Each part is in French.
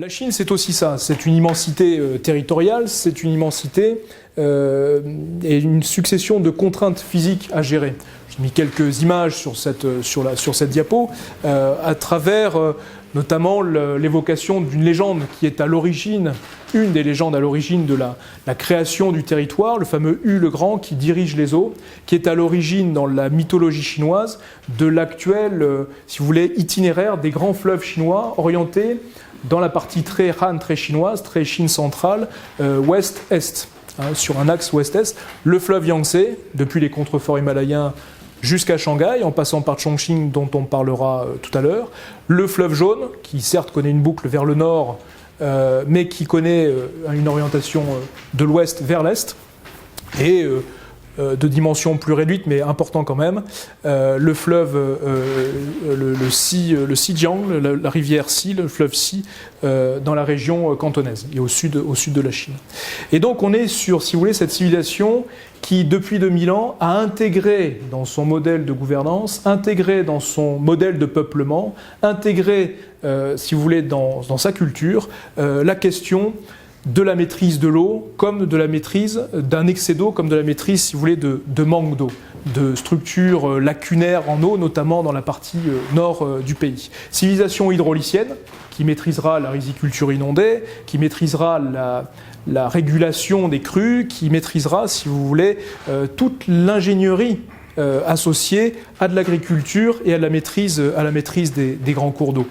La Chine, c'est aussi ça. C'est une immensité territoriale, c'est une immensité et une succession de contraintes physiques à gérer. J'ai mis quelques images sur cette diapo à travers notamment l'évocation d'une légende qui est à l'origine, une des légendes à l'origine de la création du territoire, le fameux Hu le Grand qui dirige les eaux, qui est à l'origine dans la mythologie chinoise de l'actuel, si vous voulez, itinéraire des grands fleuves chinois orientés dans la partie très Han, très chinoise, très Chine centrale, ouest-est, sur un axe ouest-est, le fleuve Yangtze, depuis les contreforts himalayens jusqu'à Shanghai, en passant par Chongqing, dont on parlera tout à l'heure, le fleuve Jaune, qui certes connaît une boucle vers le nord, mais qui connaît une orientation de l'ouest vers l'est, et de dimension plus réduite, mais important quand même, le fleuve, le Xijiang, la rivière Xi, le fleuve Xi, dans la région cantonaise, et au sud de la Chine. Et donc on est sur, si vous voulez, cette civilisation qui, depuis 2000 ans, a intégré dans son modèle de gouvernance, intégré dans son modèle de peuplement, intégré, si vous voulez, dans sa culture, la question de la maîtrise de l'eau, comme de la maîtrise d'un excès d'eau, comme de la maîtrise, si vous voulez, de manque d'eau, de structures lacunaires en eau, notamment dans la partie nord du pays. Civilisation hydraulicienne, qui maîtrisera la riziculture inondée, qui maîtrisera la régulation des crues, qui maîtrisera, si vous voulez, toute l'ingénierie associée à de l'agriculture et à la maîtrise des grands cours d'eau.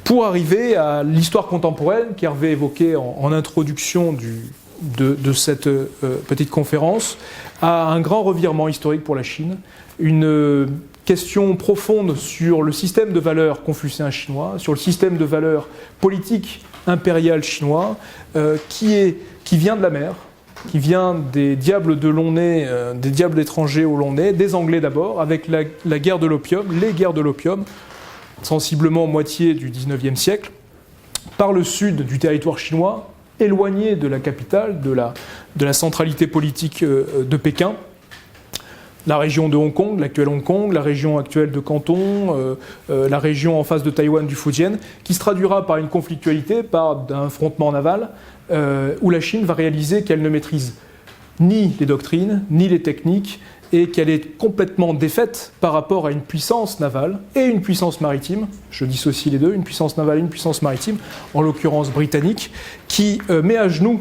Pour arriver à l'histoire contemporaine qu'Hervé évoquait en introduction de cette petite conférence, à un grand revirement historique pour la Chine, une question profonde sur le système de valeurs confucéen chinois, sur le système de valeurs politique impérial chinois, qui vient de la mer, qui vient des diables de long nez, des diables étrangers au long nez, des Anglais d'abord, avec la guerre de l'opium, les guerres de l'opium, sensiblement moitié du XIXe siècle, par le sud du territoire chinois, éloigné de la capitale, de la centralité politique de Pékin, la région de Hong Kong, l'actuel Hong Kong, la région actuelle de Canton, la région en face de Taïwan du Fujian, qui se traduira par une conflictualité, par un affrontement naval, où la Chine va réaliser qu'elle ne maîtrise ni les doctrines, ni les techniques, et qu'elle est complètement défaite par rapport à une puissance navale et une puissance maritime, je dissocie les deux, une puissance navale et une puissance maritime, en l'occurrence britannique, qui met à genoux,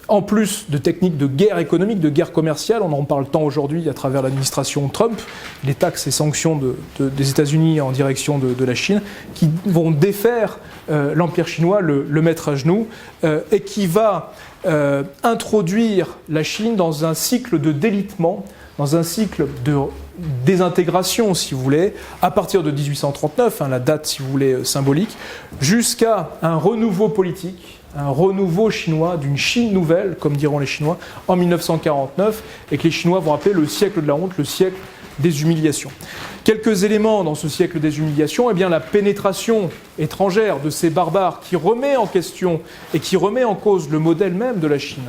en plus de techniques de guerre économique, de guerre commerciale, on en parle tant aujourd'hui à travers l'administration Trump, les taxes et sanctions des États-Unis en direction de la Chine, qui vont défaire l'Empire chinois, le mettre à genoux, et qui va introduire la Chine dans un cycle de délitement, dans un cycle de désintégration, si vous voulez, à partir de 1839, la date, si vous voulez, symbolique, jusqu'à un renouveau politique, un renouveau chinois, d'une Chine nouvelle, comme diront les Chinois, en 1949, et que les Chinois vont appeler le siècle de la honte, le siècle des humiliations. Quelques éléments dans ce siècle des humiliations, eh bien la pénétration étrangère de ces barbares qui remet en question et qui remet en cause le modèle même de la Chine,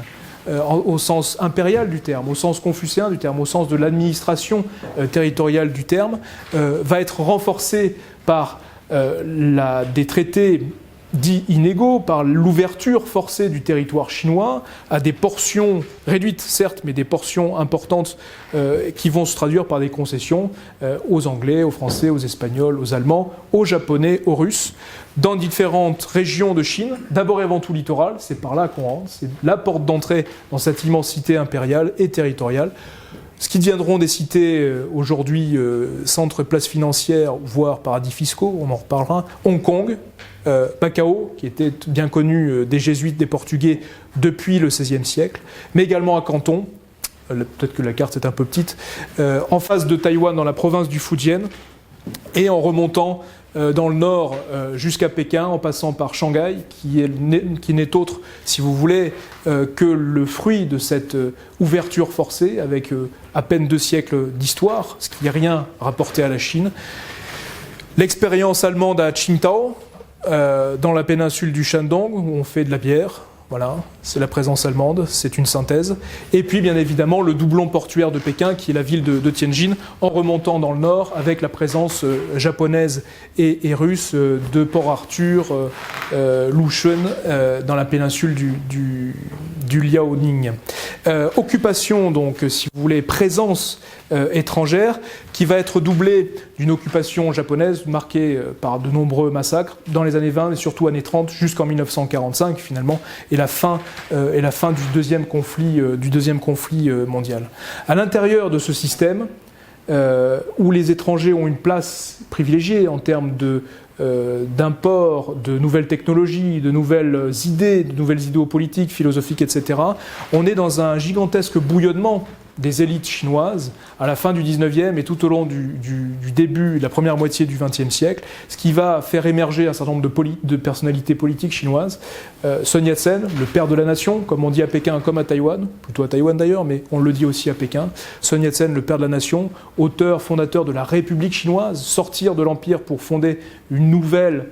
au sens impérial du terme, au sens confucéen du terme, au sens de l'administration territoriale du terme, va être renforcée par des traités dits inégaux, par l'ouverture forcée du territoire chinois à des portions réduites, certes, mais des portions importantes qui vont se traduire par des concessions aux Anglais, aux Français, aux Espagnols, aux Allemands, aux Japonais, aux Russes, dans différentes régions de Chine, d'abord et avant tout littoral, c'est par là qu'on rentre, c'est la porte d'entrée dans cette immensité impériale et territoriale. Ce qui deviendront des cités aujourd'hui centres et places financières, voire paradis fiscaux, on en reparlera, Hong Kong, Macao, qui était bien connu des jésuites, des portugais depuis le XVIe siècle, mais également à Canton, peut-être que la carte est un peu petite, en face de Taïwan, dans la province du Fujian, et en remontant dans le nord jusqu'à Pékin, en passant par Shanghai, qui n'est autre, si vous voulez, que le fruit de cette ouverture forcée, avec à peine 2 siècles d'histoire, ce qui n'est rien rapporté à la Chine. L'expérience allemande à Qingdao, dans la péninsule du Shandong, où on fait de la bière, voilà, c'est la présence allemande, c'est une synthèse. Et puis bien évidemment le doublon portuaire de Pékin, qui est la ville de Tianjin, en remontant dans le nord avec la présence japonaise et russe de Port Arthur, Lushun, dans la péninsule du Liaoning. Occupation, donc, si vous voulez, présence étrangère, qui va être doublée d'une occupation japonaise marquée par de nombreux massacres dans les années 20 et surtout années 30 jusqu'en 1945 finalement, et la fin du deuxième conflit mondial. À l'intérieur de ce système, où les étrangers ont une place privilégiée en termes d'import de nouvelles technologies, de nouvelles idéaux politiques, philosophiques, etc., on est dans un gigantesque bouillonnement des élites chinoises à la fin du 19e et tout au long du début de la première moitié du 20e siècle, ce qui va faire émerger un certain nombre de personnalités politiques chinoises. Sun Yat-sen, le père de la nation, comme on dit à Pékin comme à Taïwan, plutôt à Taïwan d'ailleurs, mais on le dit aussi à Pékin. Sun Yat-sen, le père de la nation, auteur, fondateur de la République chinoise, sortir de l'Empire pour fonder une nouvelle,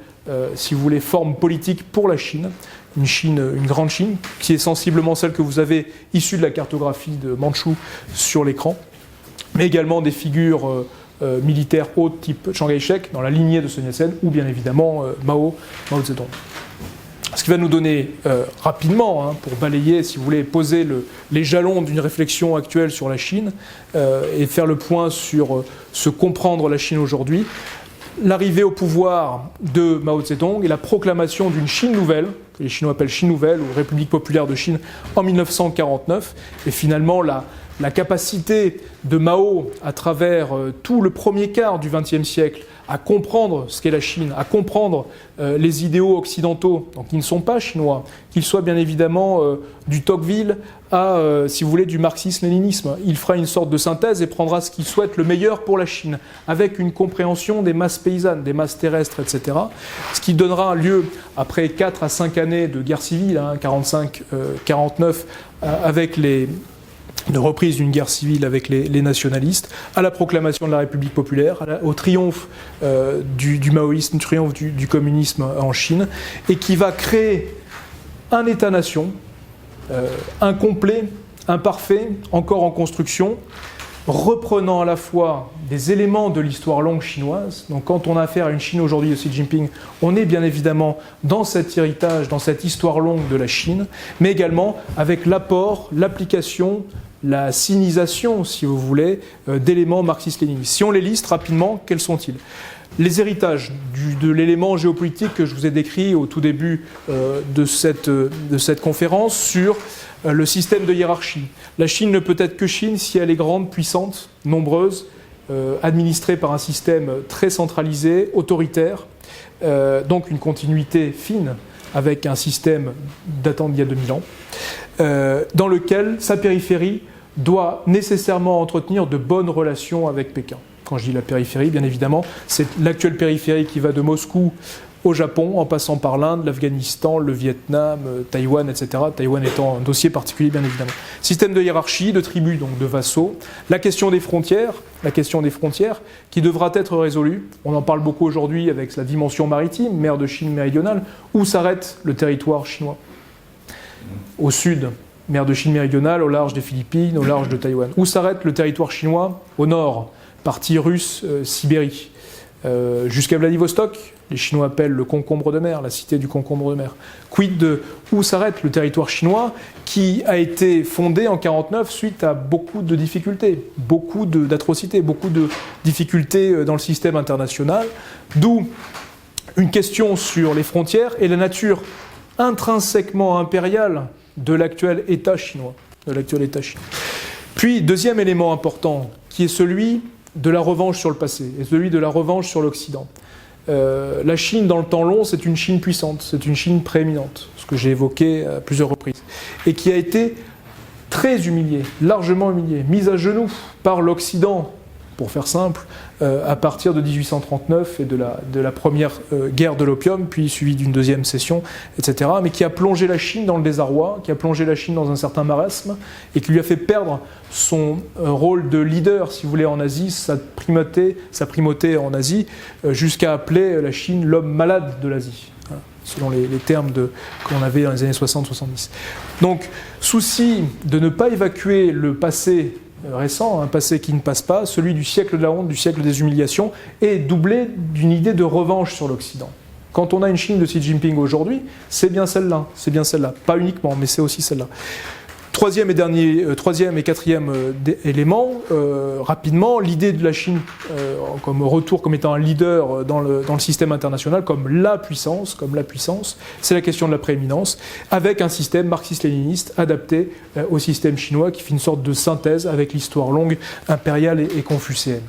si vous voulez, forme politique pour la Chine. Une grande Chine, qui est sensiblement celle que vous avez issue de la cartographie de Mandchou sur l'écran, mais également des figures militaires hautes type Chiang Kai-shek, dans la lignée de Sun Yat-sen, ou bien évidemment Mao Zedong. Ce qui va nous donner rapidement, pour balayer, si vous voulez, poser les jalons d'une réflexion actuelle sur la Chine, et faire le point sur se comprendre la Chine aujourd'hui, l'arrivée au pouvoir de Mao Zedong et la proclamation d'une Chine nouvelle, que les Chinois appellent Chine nouvelle ou République populaire de Chine, en 1949, et finalement la capacité de Mao, à travers tout le premier quart du XXe siècle, à comprendre ce qu'est la Chine, à comprendre les idéaux occidentaux, donc qui ne sont pas chinois, qu'ils soient bien évidemment du Tocqueville à, si vous voulez, du marxisme-léninisme. Il fera une sorte de synthèse et prendra ce qu'il souhaite le meilleur pour la Chine, avec une compréhension des masses paysannes, des masses terrestres, etc. Ce qui donnera lieu, après 4 à 5 années de guerre civile, 45-49, avec de reprise d'une guerre civile avec les nationalistes, à la proclamation de la République populaire, au triomphe du maoïsme, triomphe du communisme en Chine, et qui va créer un État-nation incomplet, imparfait, encore en construction, reprenant à la fois des éléments de l'histoire longue chinoise. Donc quand on a affaire à une Chine aujourd'hui de Xi Jinping, on est bien évidemment dans cet héritage, dans cette histoire longue de la Chine, mais également avec l'apport, l'application, la sinisation, si vous voulez, d'éléments marxistes-léninistes. Si on les liste rapidement, quels sont-ils ? Les héritages de l'élément géopolitique que je vous ai décrit au tout début de cette conférence sur le système de hiérarchie. La Chine ne peut être que Chine si elle est grande, puissante, nombreuse, administrée par un système très centralisé, autoritaire, donc une continuité fine avec un système datant d'il y a 2000 ans, dans lequel sa périphérie doit nécessairement entretenir de bonnes relations avec Pékin. Quand je dis la périphérie, bien évidemment, c'est l'actuelle périphérie qui va de Moscou au Japon, en passant par l'Inde, l'Afghanistan, le Vietnam, Taïwan, etc. Taïwan étant un dossier particulier, bien évidemment. Système de hiérarchie, de tribus, donc de vassaux. La question des frontières qui devra être résolue. On en parle beaucoup aujourd'hui avec la dimension maritime, mer de Chine méridionale. Où s'arrête le territoire chinois ? Au sud, mer de Chine méridionale, au large des Philippines, au large de Taïwan. Où s'arrête le territoire chinois ? Au nord, partie russe, Sibérie. Jusqu'à Vladivostok, les Chinois appellent le concombre de mer, la cité du concombre de mer. Quid de où s'arrête le territoire chinois qui a été fondé en 1949 suite à beaucoup de difficultés, beaucoup d'atrocités, beaucoup de difficultés dans le système international, d'où une question sur les frontières et la nature intrinsèquement impériale de l'actuel État chinois. Puis, deuxième élément important, qui est celui de la revanche sur le passé, et celui de la revanche sur l'Occident. La Chine, dans le temps long, c'est une Chine puissante, c'est une Chine prééminente, ce que j'ai évoqué à plusieurs reprises, et qui a été très humiliée, largement humiliée, mise à genoux par l'Occident, pour faire simple, à partir de 1839 et de la première guerre de l'opium, puis suivie d'une deuxième session, etc., mais qui a plongé la Chine dans le désarroi, qui a plongé la Chine dans un certain marasme, et qui lui a fait perdre son rôle de leader, si vous voulez, en Asie, sa primauté en Asie, jusqu'à appeler la Chine l'homme malade de l'Asie. selon les termes qu'on avait dans les années 60-70. Donc, souci de ne pas évacuer le passé récent, un passé qui ne passe pas, celui du siècle de la honte, du siècle des humiliations, et doublé d'une idée de revanche sur l'Occident. Quand on a une Chine de Xi Jinping aujourd'hui, c'est bien celle-là, pas uniquement, mais c'est aussi celle-là. Troisième et quatrième élément, rapidement, l'idée de la Chine comme retour, comme étant un leader dans le système international, comme la puissance, c'est la question de la prééminence, avec un système marxiste-léniniste adapté au système chinois qui fait une sorte de synthèse avec l'histoire longue impériale et confucéenne.